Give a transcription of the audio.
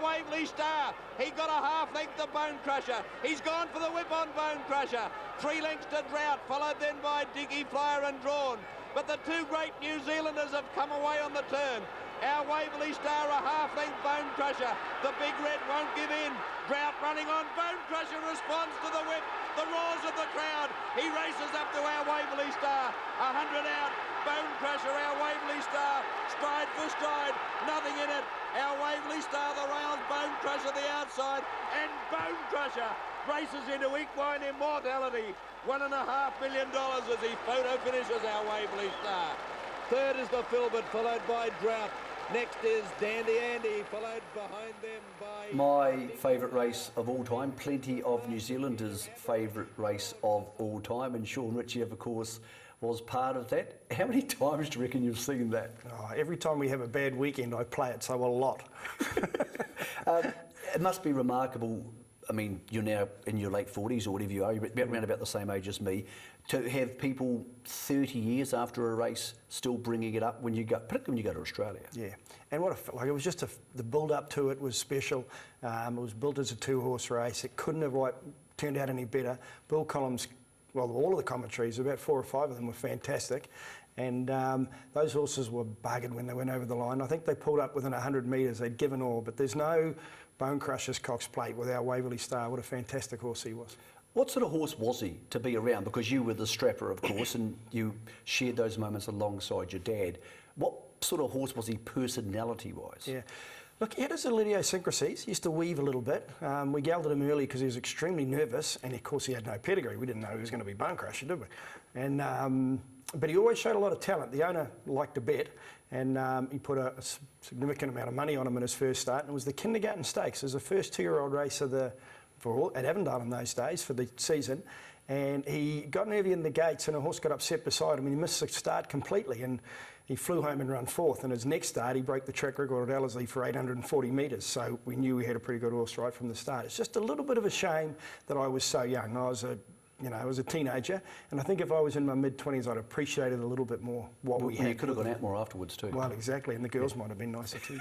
Waverley Star. He got a half length to Bonecrusher. He's gone for the whip on Bonecrusher. 3 lengths to Drought, followed then by Diggy Flyer and Drawn. But the 2 great New Zealanders have come away on the turn. Our Waverley Star, a half length Bonecrusher. The big red won't give in. Drought running on. Bonecrusher responds to the whip. The roars of the crowd. He races up to our Waverley Star. 100 out. Bonecrusher, our Waverley Star. Stride for stride. Nothing in it. Our Waverley Star, the rails. Bonecrusher, the outside. And Bonecrusher races into equine immortality. $1.5 million as he photo finishes our Waverley Star. Third is the Filbert, followed by Drought. Next is Dandy Andy, followed behind them by... My favourite race of all time, plenty of New Zealanders' favourite race of all time, and Shaune Ritchie, of course, was part of that. How many times do you reckon you've seen that? Oh, every time we have a bad weekend, I play it, so a lot. It must be remarkable. I mean, you're now in your late 40s or whatever you are, you're around about the same age as me, to have people 30 years after a race still bringing it up when you go, particularly when you go to Australia. Yeah, and what like it was just the build up to it was special. It was built as a 2-horse race. It couldn't have turned out any better. Bill Collins, well, all of the commentaries, about 4 or 5 of them were fantastic. And those horses were buggered when they went over the line. I think they pulled up within 100 metres. They'd given all, but there's no Bonecrusher's Cox Plate with our Waverley Star. What a fantastic horse he was. What sort of horse was he to be around? Because you were the strapper, of course, and you shared those moments alongside your dad. What sort of horse was he personality-wise? Yeah. Look, he had his idiosyncrasies. He used to weave a little bit. We gelded him early because he was extremely nervous, and of course he had no pedigree. We didn't know he was going to be Bonecrusher, did we? And but he always showed a lot of talent. The owner liked to bet, and he put a significant amount of money on him in his first start. And it was the Kindergarten Stakes. It was the first 2-year-old race of at Avondale in those days for the season. And he got nervy in the gates, and a horse got upset beside him, and he missed the start completely. And he flew home and ran 4th. And his next start, he broke the track record at Ellerslie for 840 metres. So we knew we had a pretty good horse right from the start. It's just a little bit of a shame that I was so young. I was a teenager, and I think if I was in my mid-20s, I'd appreciate it a little bit more what we had. You could have gone out more afterwards too. Well, exactly, and the girls might have been nicer too.